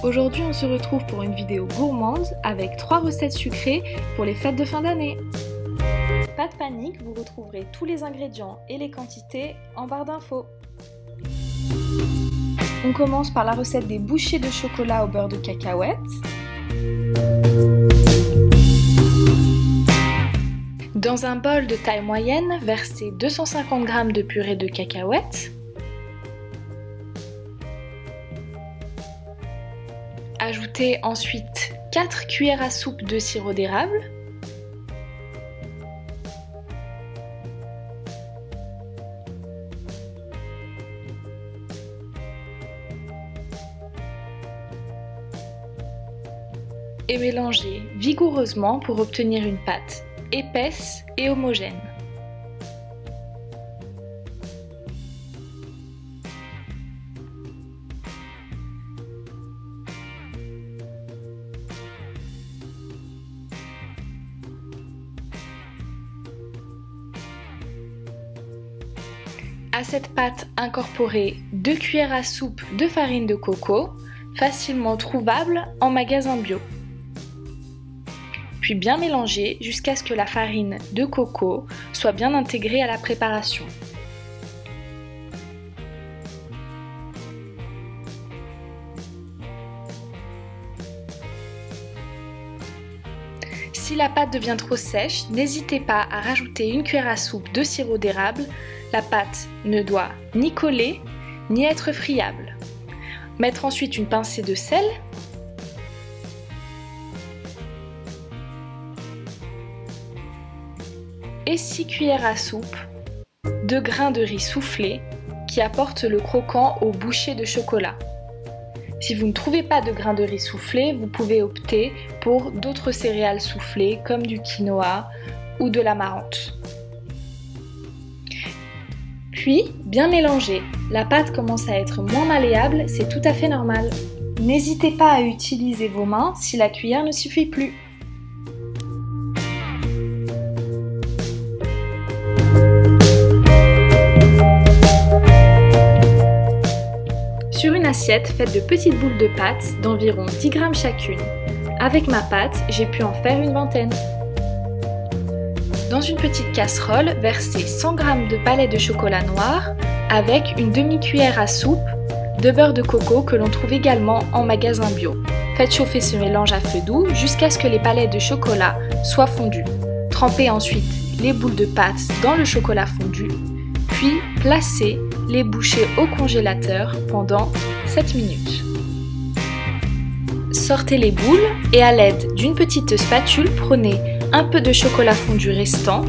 Aujourd'hui, on se retrouve pour une vidéo gourmande avec 3 recettes sucrées pour les fêtes de fin d'année. Pas de panique, vous retrouverez tous les ingrédients et les quantités en barre d'infos. On commence par la recette des bouchées de chocolat au beurre de cacahuète. Dans un bol de taille moyenne, versez 250 g de purée de cacahuètes. Ajoutez ensuite 4 cuillères à soupe de sirop d'érable. Et mélangez vigoureusement pour obtenir une pâte épaisse et homogène. À cette pâte, incorporez 2 cuillères à soupe de farine de coco, facilement trouvable en magasin bio. Puis bien mélanger jusqu'à ce que la farine de coco soit bien intégrée à la préparation. Si la pâte devient trop sèche, n'hésitez pas à rajouter une cuillère à soupe de sirop d'érable. La pâte ne doit ni coller, ni être friable. Mettre ensuite une pincée de sel. Et 6 cuillères à soupe de grains de riz soufflés qui apportent le croquant aux bouchées de chocolat. Si vous ne trouvez pas de grains de riz soufflés, vous pouvez opter pour d'autres céréales soufflées comme du quinoa ou de l'amarante. Puis, bien mélanger. La pâte commence à être moins malléable, c'est tout à fait normal. N'hésitez pas à utiliser vos mains si la cuillère ne suffit plus. Sur une assiette, faites de petites boules de pâte d'environ 10 g chacune. Avec ma pâte, j'ai pu en faire une vingtaine. Dans une petite casserole, versez 100 g de palais de chocolat noir avec une demi-cuillère à soupe de beurre de coco que l'on trouve également en magasin bio. Faites chauffer ce mélange à feu doux jusqu'à ce que les palais de chocolat soient fondus. Trempez ensuite les boules de pâte dans le chocolat fondu, puis placez les bouchées au congélateur pendant 7 minutes. Sortez les boules et à l'aide d'une petite spatule, prenez un peu de chocolat fondu restant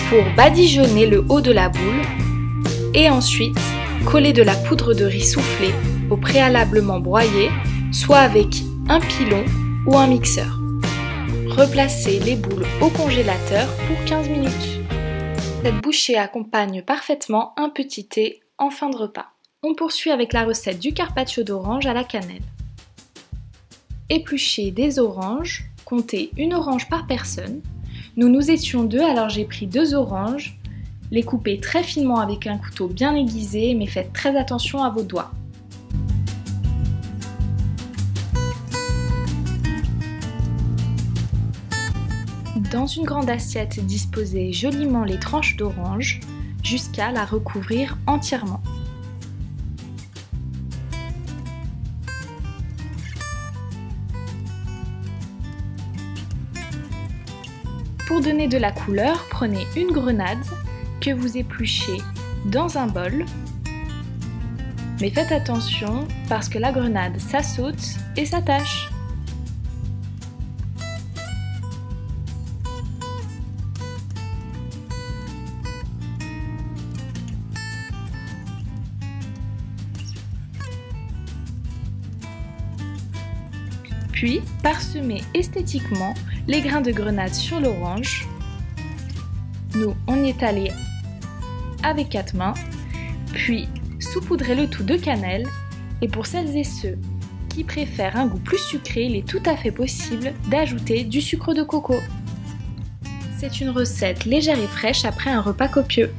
pour badigeonner le haut de la boule et ensuite collez de la poudre de riz soufflée au préalablement broyé, soit avec un pilon ou un mixeur. Replacez les boules au congélateur pour 15 minutes. Cette bouchée accompagne parfaitement un petit thé en fin de repas. On poursuit avec la recette du carpaccio d'orange à la cannelle. Épluchez des oranges, comptez une orange par personne. Nous étions 2, alors j'ai pris 2 oranges. Les coupez très finement avec un couteau bien aiguisé, mais faites très attention à vos doigts. Dans une grande assiette, disposez joliment les tranches d'orange jusqu'à la recouvrir entièrement. Pour donner de la couleur, prenez une grenade que vous épluchez dans un bol. Mais faites attention parce que la grenade, ça saute et s'attache. Puis, parsemez esthétiquement les grains de grenade sur l'orange. Nous, on y est allé avec 4 mains. Puis, saupoudrez le tout de cannelle. Et pour celles et ceux qui préfèrent un goût plus sucré, il est tout à fait possible d'ajouter du sucre de coco. C'est une recette légère et fraîche après un repas copieux.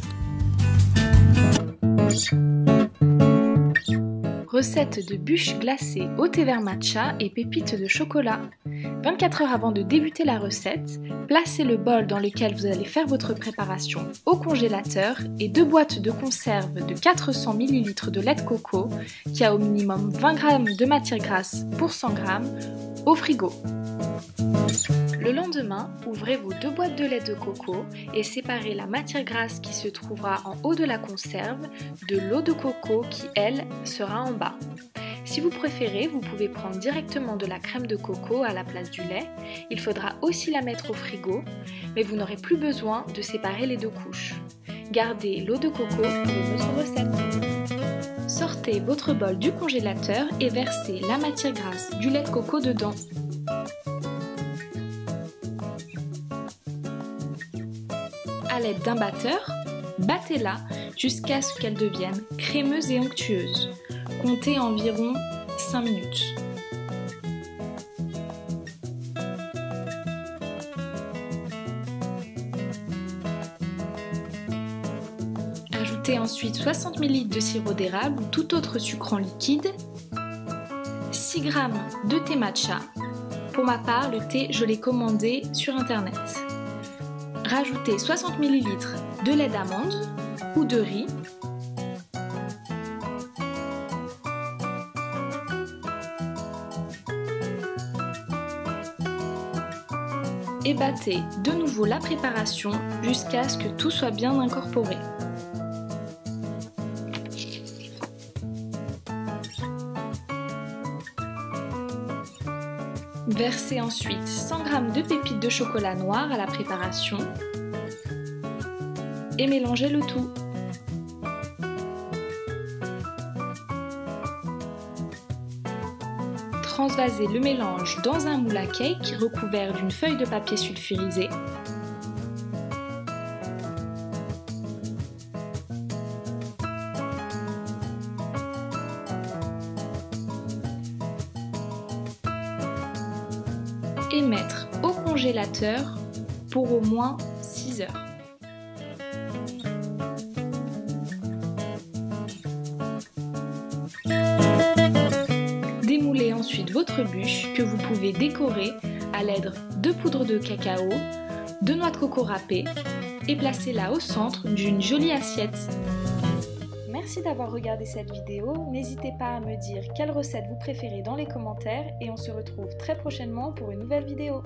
Recette de bûches glacées au thé vert matcha et pépites de chocolat. 24 heures avant de débuter la recette, placez le bol dans lequel vous allez faire votre préparation au congélateur et 2 boîtes de conserve de 400 ml de lait de coco qui a au minimum 20 g de matière grasse pour 100 g au frigo. Le lendemain, ouvrez vos 2 boîtes de lait de coco et séparez la matière grasse qui se trouvera en haut de la conserve de l'eau de coco qui, elle, sera en bas. Si vous préférez, vous pouvez prendre directement de la crème de coco à la place du lait. Il faudra aussi la mettre au frigo, mais vous n'aurez plus besoin de séparer les 2 couches. Gardez l'eau de coco pour une autre recette. Sortez votre bol du congélateur et versez la matière grasse du lait de coco dedans. À l'aide d'un batteur, battez-la jusqu'à ce qu'elle devienne crémeuse et onctueuse. Comptez environ 5 minutes. Ajoutez ensuite 60 ml de sirop d'érable ou tout autre sucrant liquide, 6 g de thé matcha. Pour ma part, le thé, je l'ai commandé sur internet. Rajoutez 60 ml de lait d'amande ou de riz. Et battez de nouveau la préparation jusqu'à ce que tout soit bien incorporé. Versez ensuite 100 g de pépites de chocolat noir à la préparation et mélangez le tout. Transvasez le mélange dans un moule à cake recouvert d'une feuille de papier sulfurisé. Et mettre au congélateur pour au moins 6 heures. Démoulez ensuite votre bûche que vous pouvez décorer à l'aide de poudre de cacao, de noix de coco râpées et placez-la au centre d'une jolie assiette. Merci d'avoir regardé cette vidéo, n'hésitez pas à me dire quelle recette vous préférez dans les commentaires et on se retrouve très prochainement pour une nouvelle vidéo.